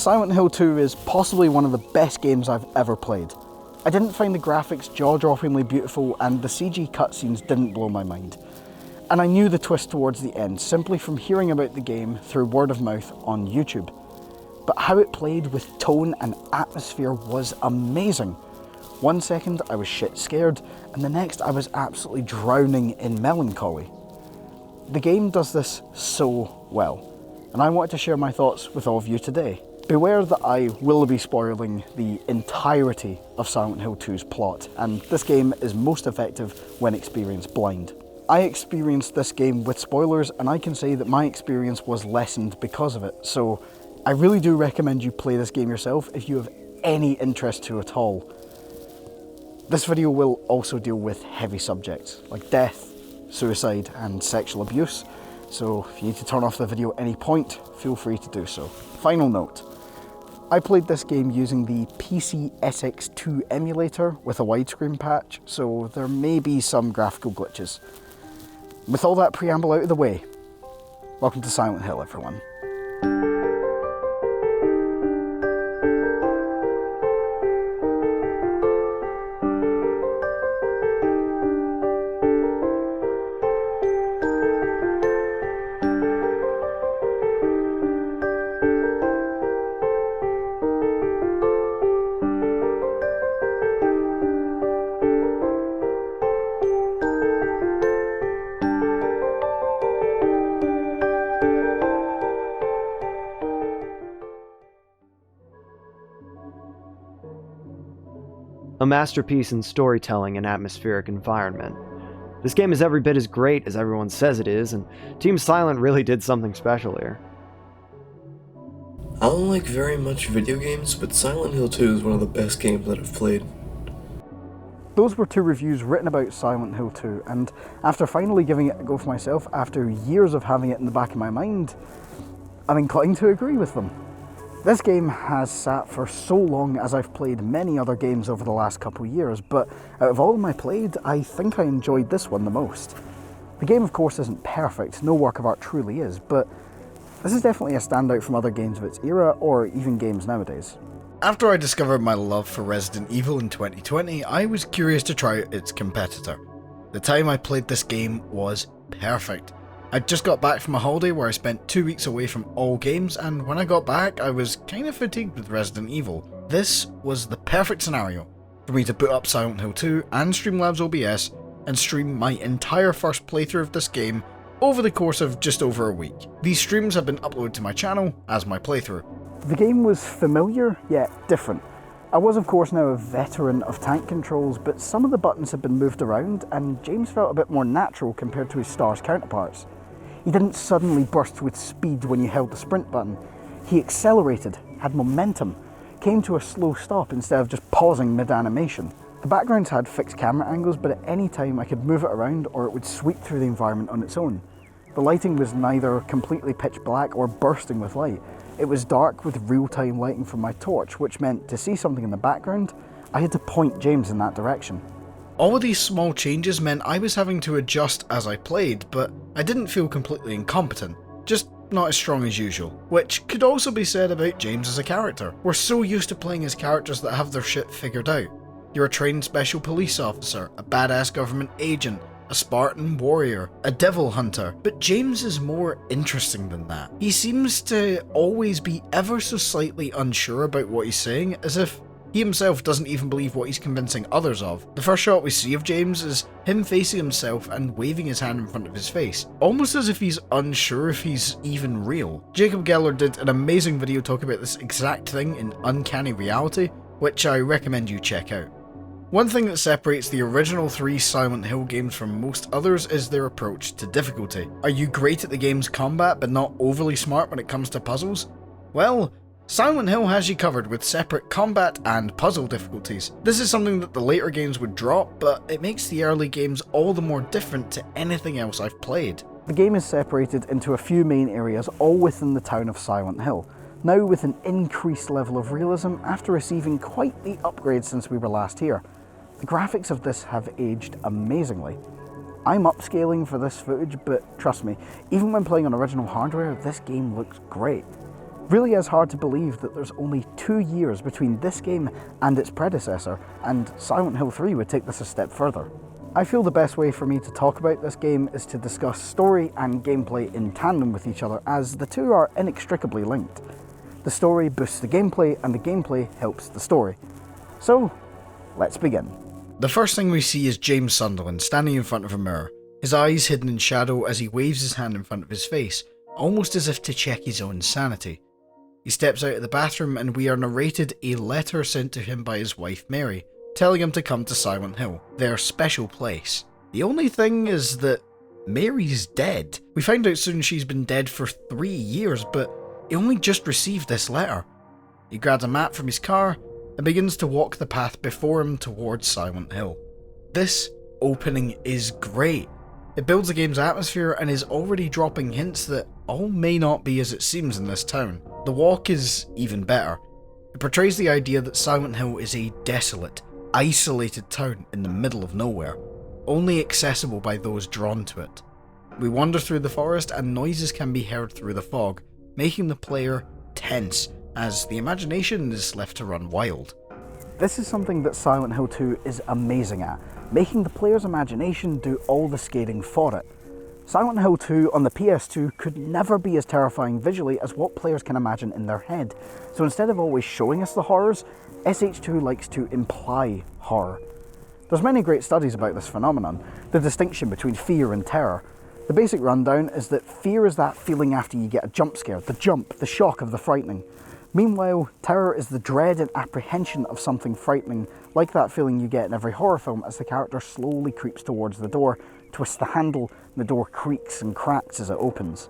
Silent Hill 2 is possibly one of the best games I've ever played. I didn't find the graphics jaw-droppingly beautiful, and the CG cutscenes didn't blow my mind. And I knew the twist towards the end simply from hearing about the game through word of mouth on YouTube. But how it played with tone and atmosphere was amazing. One second I was shit scared, and the next I was absolutely drowning in melancholy. The game does this so well, and I wanted to share my thoughts with all of you today. Beware that I will be spoiling the entirety of Silent Hill 2's plot, and this game is most effective when experienced blind. I experienced this game with spoilers, and I can say that my experience was lessened because of it, so I really do recommend you play this game yourself if you have any interest to at all. This video will also deal with heavy subjects like death, suicide and sexual abuse, so if you need to turn off the video at any point, feel free to do so. Final note, I played this game using the PC SX2 emulator with a widescreen patch, so there may be some graphical glitches. With all that preamble out of the way, welcome to Silent Hill, everyone. A masterpiece in storytelling and atmospheric environment. This game is every bit as great as everyone says it is, and Team Silent really did something special here. I don't like very much video games, but Silent Hill 2 is one of the best games that I've played. Those were two reviews written about Silent Hill 2, and after finally giving it a go for myself, after years of having it in the back of my mind, I'm inclined to agree with them. This game has sat for so long as I've played many other games over the last couple of years, but out of all of them I played, I think I enjoyed this one the most. The game of course isn't perfect, no work of art truly is, but this is definitely a standout from other games of its era, or even games nowadays. After I discovered my love for Resident Evil in 2020, I was curious to try out its competitor. The time I played this game was perfect. I'd just got back from a holiday where I spent 2 weeks away from all games, and when I got back I was kind of fatigued with Resident Evil. This was the perfect scenario for me to boot up Silent Hill 2 and Streamlabs OBS and stream my entire first playthrough of this game over the course of just over a week. These streams have been uploaded to my channel as my playthrough. The game was familiar, yet different. I was of course now a veteran of tank controls, but some of the buttons had been moved around and James felt a bit more natural compared to his STARS counterparts. He didn't suddenly burst with speed when you held the sprint button. He accelerated, had momentum, came to a slow stop instead of just pausing mid-animation. The backgrounds had fixed camera angles, but at any time I could move it around or it would sweep through the environment on its own. The lighting was neither completely pitch black or bursting with light. It was dark with real-time lighting from my torch, which meant to see something in the background, I had to point James in that direction. All of these small changes meant I was having to adjust as I played, but I didn't feel completely incompetent, just not as strong as usual, which could also be said about James as a character. We're so used to playing as characters that have their shit figured out. You're a trained special police officer, a badass government agent, a Spartan warrior, a devil hunter, but James is more interesting than that. He seems to always be ever so slightly unsure about what he's saying, as if he himself doesn't even believe what he's convincing others of. The first shot we see of James is him facing himself and waving his hand in front of his face, almost as if he's unsure if he's even real. Jacob Geller did an amazing video talking about this exact thing in Uncanny Reality, which I recommend you check out. One thing that separates the original 3 Silent Hill games from most others is their approach to difficulty. Are you great at the game's combat but not overly smart when it comes to puzzles? Well, Silent Hill has you covered with separate combat and puzzle difficulties. This is something that the later games would drop, but it makes the early games all the more different to anything else I've played. The game is separated into a few main areas, all within the town of Silent Hill, now with an increased level of realism after receiving quite the upgrade since we were last here. The graphics of this have aged amazingly. I'm upscaling for this footage, but trust me, even when playing on original hardware, this game looks great. Really is hard to believe that there's only 2 years between this game and its predecessor, and Silent Hill 3 would take this a step further. I feel the best way for me to talk about this game is to discuss story and gameplay in tandem with each other, as the two are inextricably linked. The story boosts the gameplay, and the gameplay helps the story. So, let's begin. The first thing we see is James Sunderland standing in front of a mirror, his eyes hidden in shadow as he waves his hand in front of his face, almost as if to check his own sanity. He steps out of the bathroom and we are narrated a letter sent to him by his wife Mary, telling him to come to Silent Hill, their special place. The only thing is that Mary's dead. We find out soon she's been dead for 3 years, but he only just received this letter. He grabs a map from his car and begins to walk the path before him towards Silent Hill. This opening is great. It builds the game's atmosphere and is already dropping hints that all may not be as it seems in this town. The walk is even better. It portrays the idea that Silent Hill is a desolate, isolated town in the middle of nowhere, only accessible by those drawn to it. We wander through the forest and noises can be heard through the fog, making the player tense as the imagination is left to run wild. This is something that Silent Hill 2 is amazing at, making the player's imagination do all the scaring for it. Silent Hill 2 on the PS2 could never be as terrifying visually as what players can imagine in their head, so instead of always showing us the horrors, SH2 likes to imply horror. There's many great studies about this phenomenon, the distinction between fear and terror. The basic rundown is that fear is that feeling after you get a jump scare, the jump, the shock of the frightening. Meanwhile, terror is the dread and apprehension of something frightening, like that feeling you get in every horror film as the character slowly creeps towards the door, twists the handle, and the door creaks and cracks as it opens.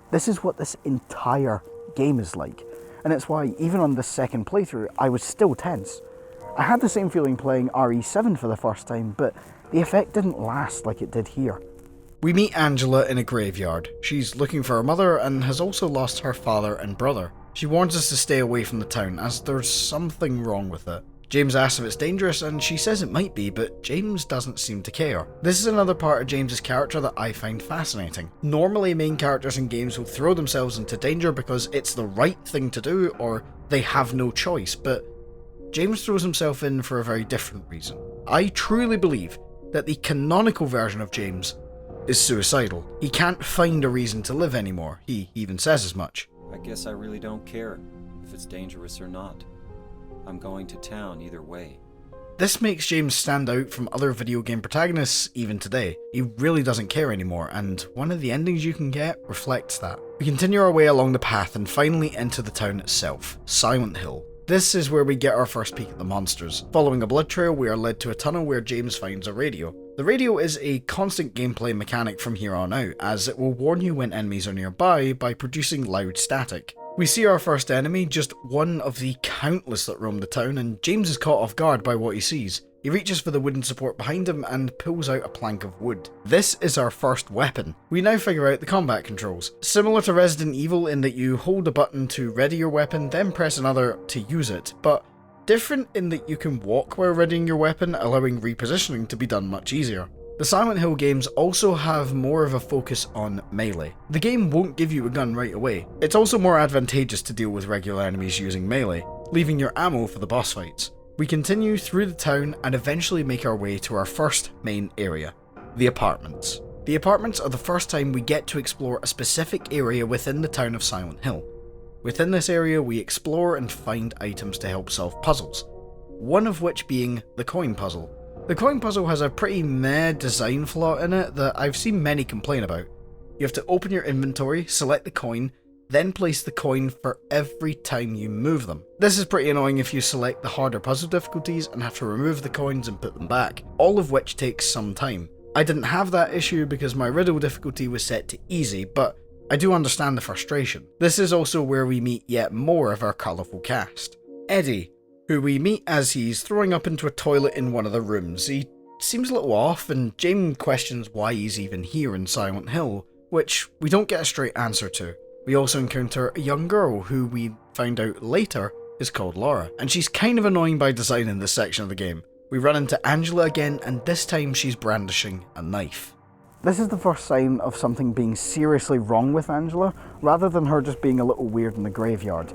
This is what this entire game is like, and it's why, even on this second playthrough, I was still tense. I had the same feeling playing RE7 for the first time, but the effect didn't last like it did here. We meet Angela in a graveyard. She's looking for her mother and has also lost her father and brother. She warns us to stay away from the town as there's something wrong with it. James asks if it's dangerous and she says it might be, but James doesn't seem to care. This is another part of James's character that I find fascinating. Normally main characters in games will throw themselves into danger because it's the right thing to do or they have no choice, but James throws himself in for a very different reason. I truly believe that the canonical version of James is suicidal. He can't find a reason to live anymore. He even says as much. I guess I really don't care if it's dangerous or not. I'm going to town either way. This makes James stand out from other video game protagonists even today. He really doesn't care anymore, and one of the endings you can get reflects that. We continue our way along the path and finally enter the town itself, Silent Hill. This is where we get our first peek at the monsters. Following a blood trail, we are led to a tunnel where James finds a radio. The radio is a constant gameplay mechanic from here on out, as it will warn you when enemies are nearby by producing loud static. We see our first enemy, just one of the countless that roam the town, and James is caught off guard by what he sees. He reaches for the wooden support behind him and pulls out a plank of wood. This is our first weapon. We now figure out the combat controls. Similar to Resident Evil in that you hold a button to ready your weapon, then press another to use it, but different in that you can walk while readying your weapon, allowing repositioning to be done much easier. The Silent Hill games also have more of a focus on melee. The game won't give you a gun right away. It's also more advantageous to deal with regular enemies using melee, leaving your ammo for the boss fights. We continue through the town and eventually make our way to our first main area, the apartments. The apartments are the first time we get to explore a specific area within the town of Silent Hill. Within this area we explore and find items to help solve puzzles, one of which being the coin puzzle. The coin puzzle has a pretty meh design flaw in it that I've seen many complain about. You have to open your inventory, select the coin, then place the coin for every time you move them. This is pretty annoying if you select the harder puzzle difficulties and have to remove the coins and put them back, all of which takes some time. I didn't have that issue because my riddle difficulty was set to easy, but I do understand the frustration. This is also where we meet yet more of our colourful cast. Eddie, who we meet as he's throwing up into a toilet in one of the rooms. He seems a little off, and James questions why he's even here in Silent Hill, which we don't get a straight answer to. We also encounter a young girl who we find out later is called Laura, and she's kind of annoying by design in this section of the game. We run into Angela again, and this time she's brandishing a knife. This is the first sign of something being seriously wrong with Angela, rather than her just being a little weird in the graveyard.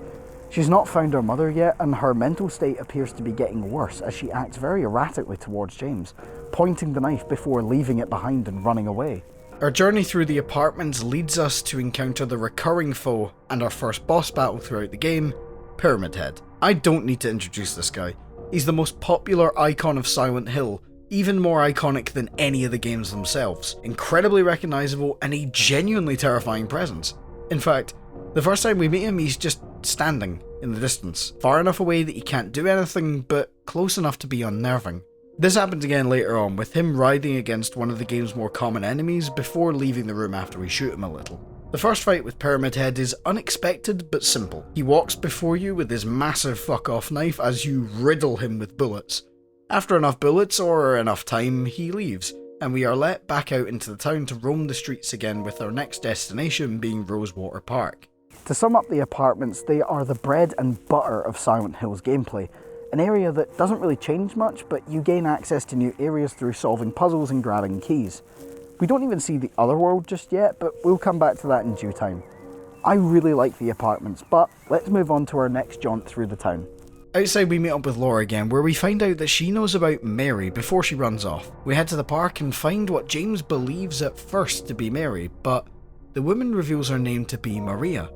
She's not found her mother yet, and her mental state appears to be getting worse as she acts very erratically towards James, pointing the knife before leaving it behind and running away. Our journey through the apartments leads us to encounter the recurring foe and our first boss battle throughout the game, Pyramid Head. I don't need to introduce this guy. He's the most popular icon of Silent Hill, even more iconic than any of the games themselves, incredibly recognisable and a genuinely terrifying presence. In fact, the first time we meet him, he's just standing in the distance, far enough away that he can't do anything, but close enough to be unnerving. This happens again later on, with him riding against one of the game's more common enemies before leaving the room after we shoot him a little. The first fight with Pyramid Head is unexpected but simple. He walks before you with his massive fuck-off knife as you riddle him with bullets. After enough bullets, or enough time, he leaves, and we are let back out into the town to roam the streets again, with our next destination being Rosewater Park. To sum up the apartments, they are the bread and butter of Silent Hill's gameplay. An area that doesn't really change much, but you gain access to new areas through solving puzzles and grabbing keys. We don't even see the other world just yet, but we'll come back to that in due time. I really like the apartments, but let's move on to our next jaunt through the town. Outside we meet up with Laura again, where we find out that she knows about Mary before she runs off. We head to the park and find what James believes at first to be Mary, but the woman reveals her name to be Maria.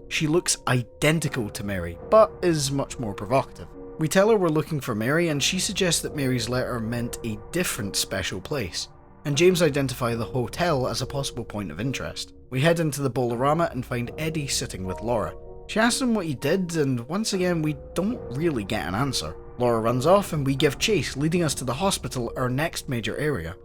She looks identical to Mary, but is much more provocative. We tell her we're looking for Mary, and she suggests that Mary's letter meant a different special place, and James identifies the hotel as a possible point of interest. We head into the Bolorama and find Eddie sitting with Laura. She asks him what he did, and once again we don't really get an answer. Laura runs off and we give chase, leading us to the hospital, our next major area.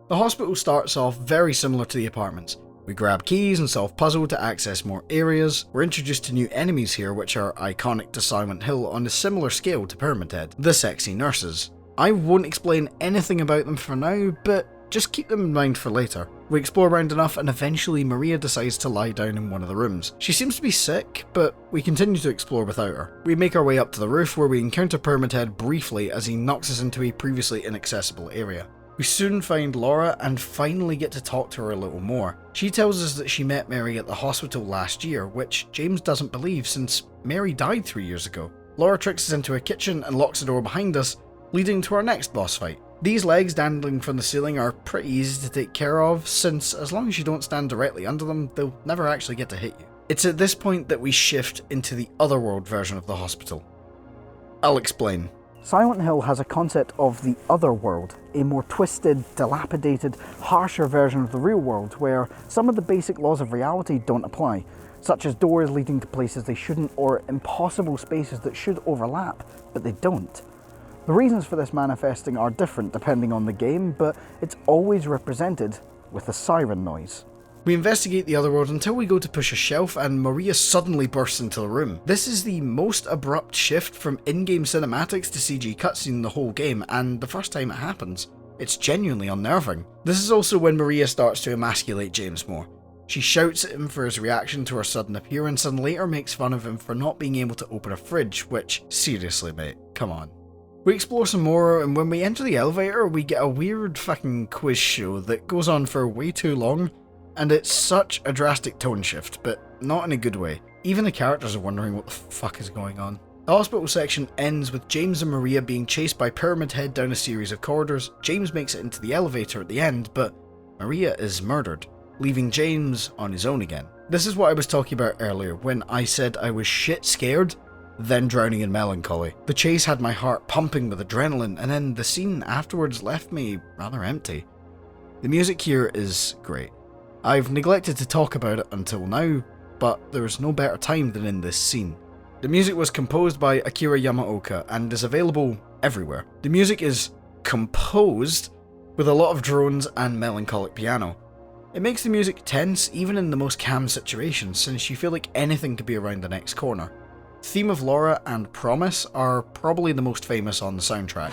The hospital starts off very similar to the apartments. We grab keys and solve puzzle to access more areas. We're introduced to new enemies here which are iconic to Silent Hill on a similar scale to Pyramid Head, the sexy nurses. I won't explain anything about them for now, but just keep them in mind for later. We explore around enough and eventually Maria decides to lie down in one of the rooms. She seems to be sick, but we continue to explore without her. We make our way up to the roof where we encounter Pyramid Head briefly as he knocks us into a previously inaccessible area. We soon find Laura and finally get to talk to her a little more. She tells us that she met Mary at the hospital last year, which James doesn't believe since Mary died 3 years ago. Laura tricks us into a kitchen and locks the door behind us, leading to our next boss fight. These legs dangling from the ceiling are pretty easy to take care of, since as long as you don't stand directly under them, they'll never actually get to hit you. It's at this point that we shift into the otherworld version of the hospital. I'll explain. Silent Hill has a concept of the other world, a more twisted, dilapidated, harsher version of the real world where some of the basic laws of reality don't apply, such as doors leading to places they shouldn't or impossible spaces that should overlap, but they don't. The reasons for this manifesting are different depending on the game, but it's always represented with a siren noise. We investigate the other world until we go to push a shelf and Maria suddenly bursts into the room. This is the most abrupt shift from in-game cinematics to CG cutscene in the whole game, and the first time it happens. It's genuinely unnerving. This is also when Maria starts to emasculate James more. She shouts at him for his reaction to her sudden appearance and later makes fun of him for not being able to open a fridge, which, seriously mate, come on. We explore some more, and when we enter the elevator, we get a weird fucking quiz show that goes on for way too long, and it's such a drastic tone shift, but not in a good way. Even the characters are wondering what the fuck is going on. The hospital section ends with James and Maria being chased by Pyramid Head down a series of corridors. James makes it into the elevator at the end, but Maria is murdered, leaving James on his own again. This is what I was talking about earlier when I said I was shit scared, then drowning in melancholy. The chase had my heart pumping with adrenaline, and then the scene afterwards left me rather empty. The music here is great. I've neglected to talk about it until now, but there's no better time than in this scene. The music was composed by Akira Yamaoka and is available everywhere. The music is composed with a lot of drones and melancholic piano. It makes the music tense even in the most calm situations, since you feel like anything could be around the next corner. Theme of Laura and Promise are probably the most famous on the soundtrack.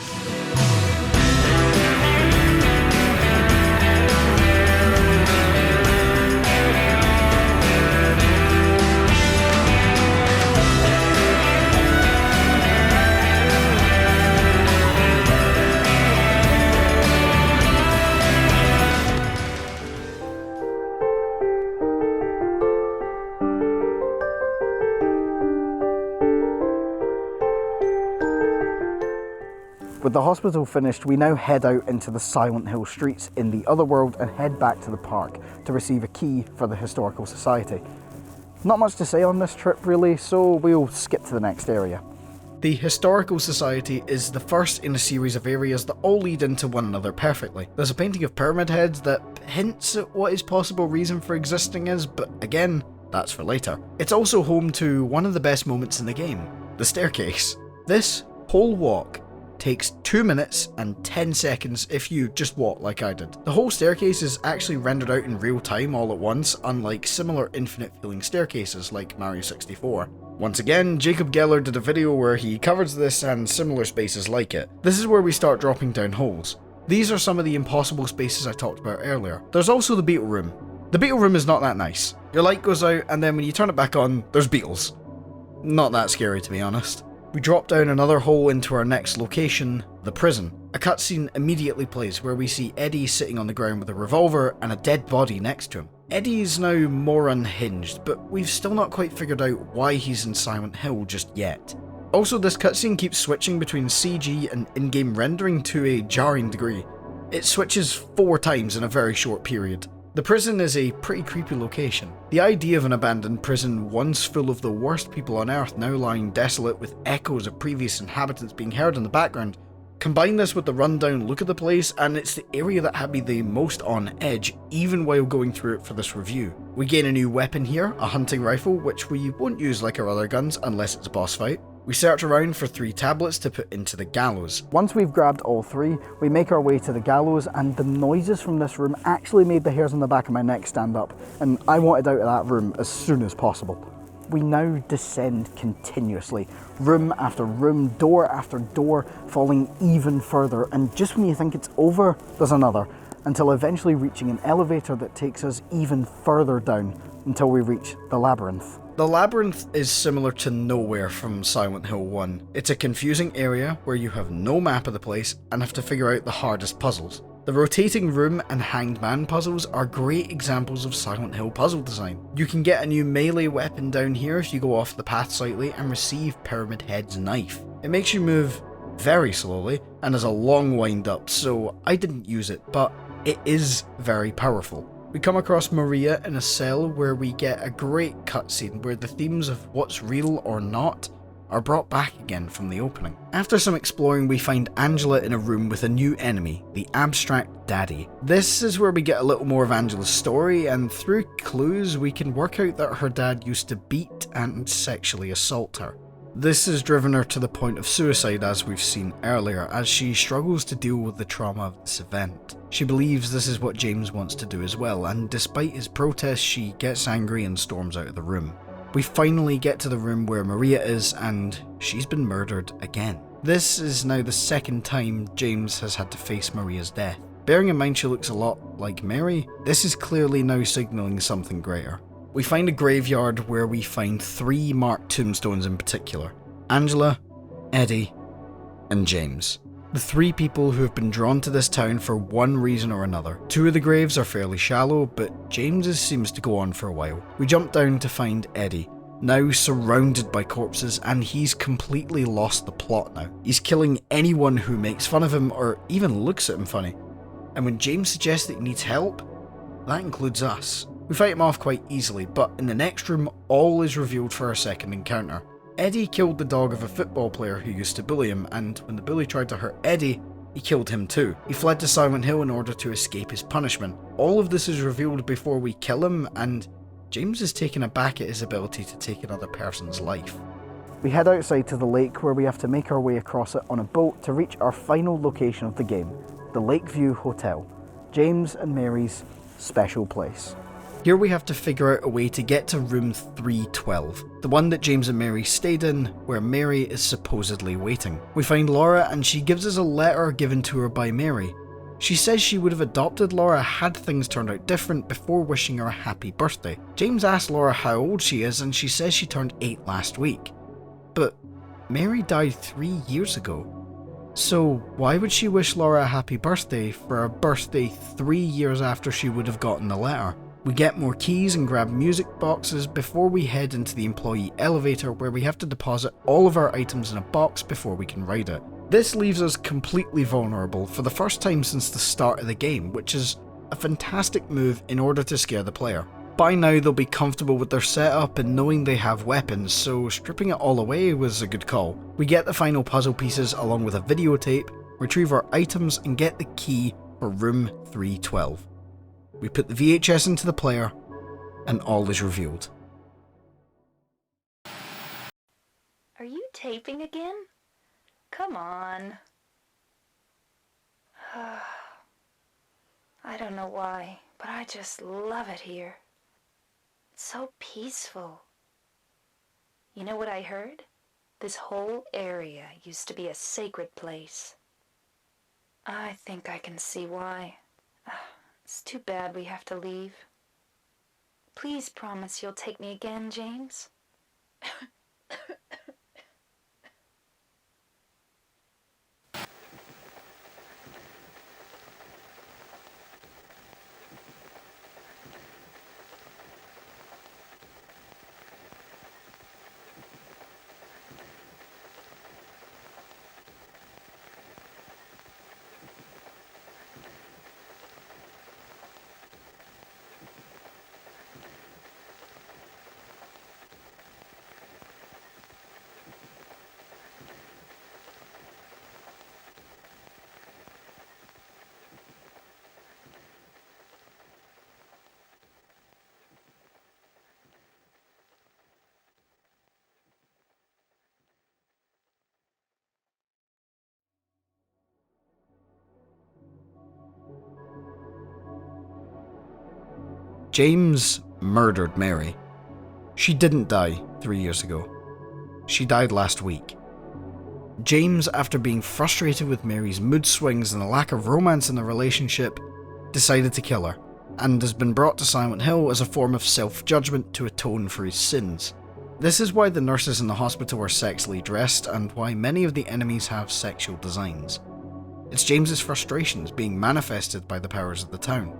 With the hospital finished, we now head out into the Silent Hill streets in the other world and head back to the park to receive a key for the Historical Society. Not much to say on this trip really, so we'll skip to the next area. The Historical Society is the first in a series of areas that all lead into one another perfectly. There's a painting of pyramid heads that hints at what his possible reason for existing is, but again, that's for later. It's also home to one of the best moments in the game, the staircase. This whole walk takes 2 minutes and 10 seconds if you just walk like I did. The whole staircase is actually rendered out in real time all at once, unlike similar infinite feeling staircases like Mario 64. Once again, Jacob Geller did a video where he covers this and similar spaces like it. This is where we start dropping down holes. These are some of the impossible spaces I talked about earlier. There's also the beetle room. The beetle room is not that nice. Your light goes out and then when you turn it back on, there's beetles. Not that scary to be honest. We drop down another hole into our next location, the prison. A cutscene immediately plays where we see Eddie sitting on the ground with a revolver and a dead body next to him. Eddie is now more unhinged, but we've still not quite figured out why he's in Silent Hill just yet. Also, this cutscene keeps switching between CG and in-game rendering to a jarring degree. It switches 4 times in a very short period. The prison is a pretty creepy location. The idea of an abandoned prison once full of the worst people on Earth now lying desolate with echoes of previous inhabitants being heard in the background. Combine this with the rundown look of the place and it's the area that had me the most on edge even while going through it for this review. We gain a new weapon here, a hunting rifle, which we won't use like our other guns unless it's a boss fight. We search around for 3 tablets to put into the gallows. Once we've grabbed all 3, we make our way to the gallows, and the noises from this room actually made the hairs on the back of my neck stand up, and I wanted out of that room as soon as possible. We now descend continuously, room after room, door after door, falling even further, and just when you think it's over, there's another, until eventually reaching an elevator that takes us even further down, until we reach the Labyrinth. The Labyrinth is similar to Nowhere from Silent Hill 1. It's a confusing area where you have no map of the place and have to figure out the hardest puzzles. The rotating room and hanged man puzzles are great examples of Silent Hill puzzle design. You can get a new melee weapon down here if you go off the path slightly and receive Pyramid Head's knife. It makes you move very slowly and has a long wind up, so I didn't use it, but it is very powerful. We come across Maria in a cell where we get a great cutscene where the themes of what's real or not are brought back again from the opening. After some exploring, we find Angela in a room with a new enemy, the Abstract Daddy. This is where we get a little more of Angela's story, and through clues we can work out that her dad used to beat and sexually assault her. This has driven her to the point of suicide, as we've seen earlier, as she struggles to deal with the trauma of this event. She believes this is what James wants to do as well, and despite his protests, she gets angry and storms out of the room. We finally get to the room where Maria is, and she's been murdered again. This is now the 2nd time James has had to face Maria's death. Bearing in mind she looks a lot like Mary, this is clearly now signalling something greater. We find a graveyard where we find 3 marked tombstones in particular: Angela, Eddie, and James. The 3 people who have been drawn to this town for one reason or another. 2 of the graves are fairly shallow, but James's seems to go on for a while. We jump down to find Eddie, now surrounded by corpses, and he's completely lost the plot now. He's killing anyone who makes fun of him or even looks at him funny. And when James suggests that he needs help, that includes us. We fight him off quite easily, but in the next room, all is revealed for our second encounter. Eddie killed the dog of a football player who used to bully him, and when the bully tried to hurt Eddie, he killed him too. He fled to Silent Hill in order to escape his punishment. All of this is revealed before we kill him, and James is taken aback at his ability to take another person's life. We head outside to the lake where we have to make our way across it on a boat to reach our final location of the game, the Lakeview Hotel, James and Mary's special place. Here we have to figure out a way to get to room 312, the one that James and Mary stayed in, where Mary is supposedly waiting. We find Laura and she gives us a letter given to her by Mary. She says she would have adopted Laura had things turned out different before wishing her a happy birthday. James asks Laura how old she is and she says she turned 8 last week. But Mary died 3 years ago. So why would she wish Laura a happy birthday for a birthday 3 years after she would have gotten the letter? We get more keys and grab music boxes before we head into the employee elevator where we have to deposit all of our items in a box before we can ride it. This leaves us completely vulnerable for the first time since the start of the game, which is a fantastic move in order to scare the player. By now they'll be comfortable with their setup and knowing they have weapons, so stripping it all away was a good call. We get the final puzzle pieces along with a videotape, retrieve our items and get the key for room 312. We put the VHS into the player and all is revealed. Are you taping again? Come on. I don't know why, but I just love it here. It's so peaceful. You know what I heard? This whole area used to be a sacred place. I think I can see why. It's too bad we have to leave. Please promise you'll take me again, James. James murdered Mary. She didn't die 3 years ago. She died last week. James, after being frustrated with Mary's mood swings and the lack of romance in the relationship, decided to kill her, and has been brought to Silent Hill as a form of self-judgment to atone for his sins. This is why the nurses in the hospital are sexily dressed, and why many of the enemies have sexual designs. It's James's frustrations being manifested by the powers of the town.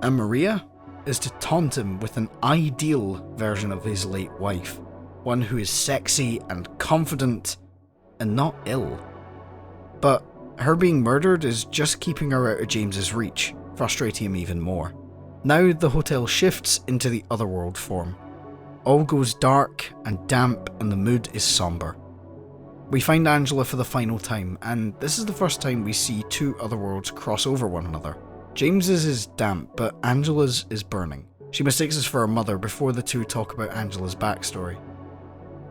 And Maria is to taunt him with an ideal version of his late wife, one who is sexy and confident and not ill. But her being murdered is just keeping her out of James's reach, frustrating him even more. Now the hotel shifts into the otherworld form. All goes dark and damp and the mood is somber. We find Angela for the final time, and this is the first time we see two otherworlds cross over one another. James's is damp, but Angela's is burning. She mistakes us for her mother before the two talk about Angela's backstory.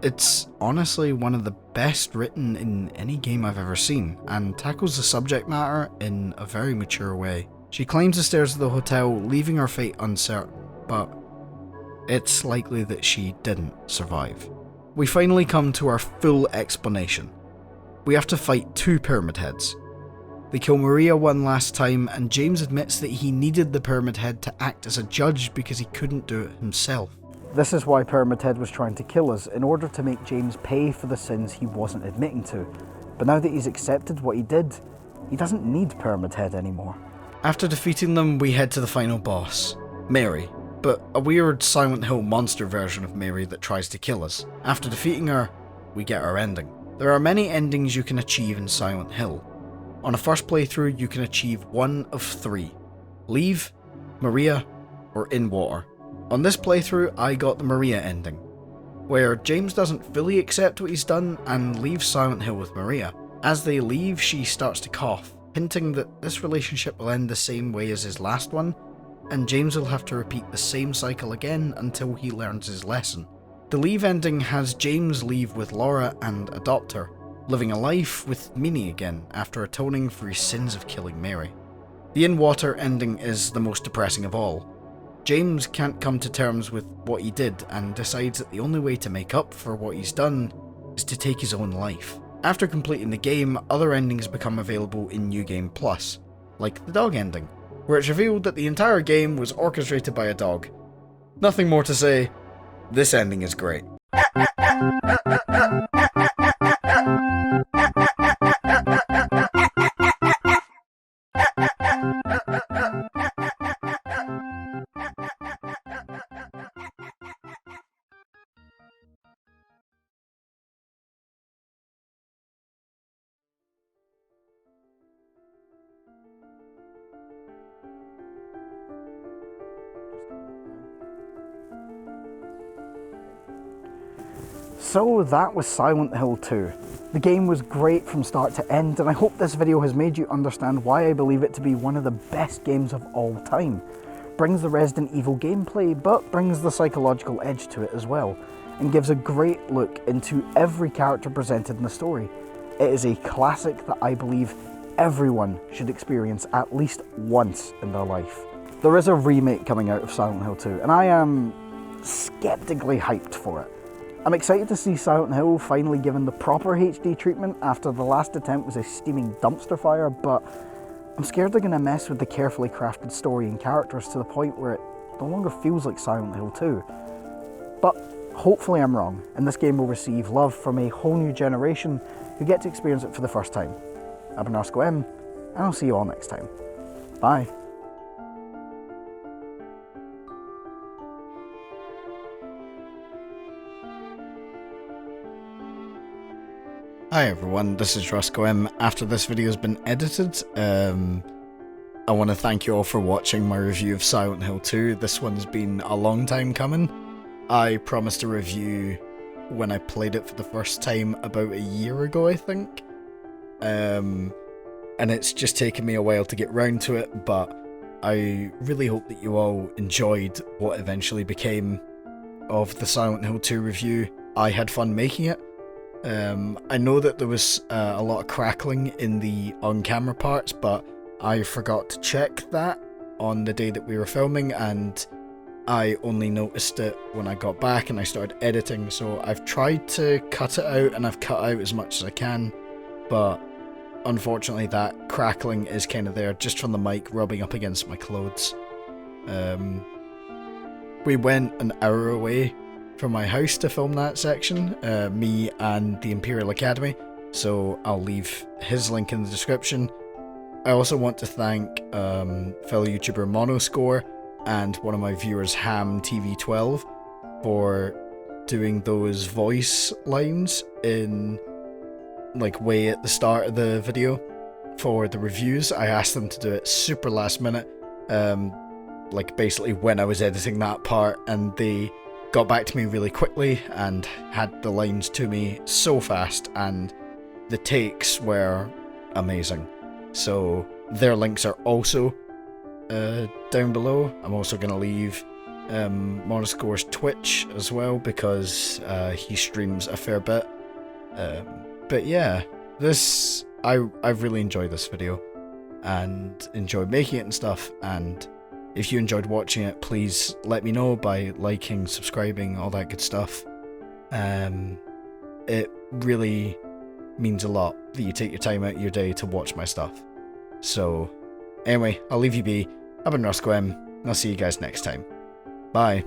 It's honestly one of the best written in any game I've ever seen, and tackles the subject matter in a very mature way. She climbs the stairs of the hotel, leaving her fate uncertain, but it's likely that she didn't survive. We finally come to our full explanation. We have to fight two Pyramid Heads. They kill Maria one last time, and James admits that he needed the Pyramid Head to act as a judge because he couldn't do it himself. This is why Pyramid Head was trying to kill us, in order to make James pay for the sins he wasn't admitting to. But now that he's accepted what he did, he doesn't need Pyramid Head anymore. After defeating them, we head to the final boss, Mary, but a weird Silent Hill monster version of Mary that tries to kill us. After defeating her, we get our ending. There are many endings you can achieve in Silent Hill. On a first playthrough, you can achieve one of three: Leave, Maria, or In Water. On this playthrough, I got the Maria ending, where James doesn't fully accept what he's done and leaves Silent Hill with Maria. As they leave, she starts to cough, hinting that this relationship will end the same way as his last one, and James will have to repeat the same cycle again until he learns his lesson. The Leave ending has James leave with Laura and adopt her, living a life with Minnie again after atoning for his sins of killing Mary. The In Water ending is the most depressing of all. James can't come to terms with what he did and decides that the only way to make up for what he's done is to take his own life. After completing the game, other endings become available in New Game Plus, like the dog ending, where it's revealed that the entire game was orchestrated by a dog. Nothing more to say, this ending is great. So that was Silent Hill 2. The game was great from start to end, and I hope this video has made you understand why I believe it to be one of the best games of all time. Brings the Resident Evil gameplay, but brings the psychological edge to it as well, and gives a great look into every character presented in the story. It is a classic that I believe everyone should experience at least once in their life. There is a remake coming out of Silent Hill 2, and I am skeptically hyped for it. I'm excited to see Silent Hill finally given the proper HD treatment after the last attempt was a steaming dumpster fire, but I'm scared they're going to mess with the carefully crafted story and characters to the point where it no longer feels like Silent Hill 2. But hopefully I'm wrong, and this game will receive love from a whole new generation who get to experience it for the first time. I've been Roscoe M, and I'll see you all next time. Bye. Hi everyone, this is Roscoe M. After this video has been edited, I want to thank you all for watching my review of Silent Hill 2. This one's been a long time coming. I promised a review when I played it for the first time about a year ago, I think. And it's just taken me a while to get round to it, but I really hope that you all enjoyed what eventually became of the Silent Hill 2 review. I had fun making it. I know that there was a lot of crackling in the on-camera parts, but I forgot to check that on the day that we were filming, and I only noticed it when I got back and I started editing, so I've tried to cut it out, and I've cut out as much as I can, but unfortunately that crackling is kind of there, just from the mic rubbing up against my clothes. We went an hour away from my house to film that section, me and the Imperial Academy, so I'll leave his link in the description. I also want to thank fellow YouTuber Monoscore and one of my viewers HamTV12 for doing those voice lines in like way at the start of the video for the reviews. I asked them to do it super last minute, like basically when I was editing that part, and they got back to me really quickly and had the lines to me so fast, and the takes were amazing. So their links are also down below. I'm also going to leave Monoscore's Twitch as well, because he streams a fair bit. But yeah, I've really enjoyed this video and enjoyed making it and stuff, and if you enjoyed watching it, please let me know by liking, subscribing, all that good stuff. It really means a lot that you take your time out of your day to watch my stuff. So, anyway, I'll leave you be. I've been Roscoe M, and I'll see you guys next time. Bye.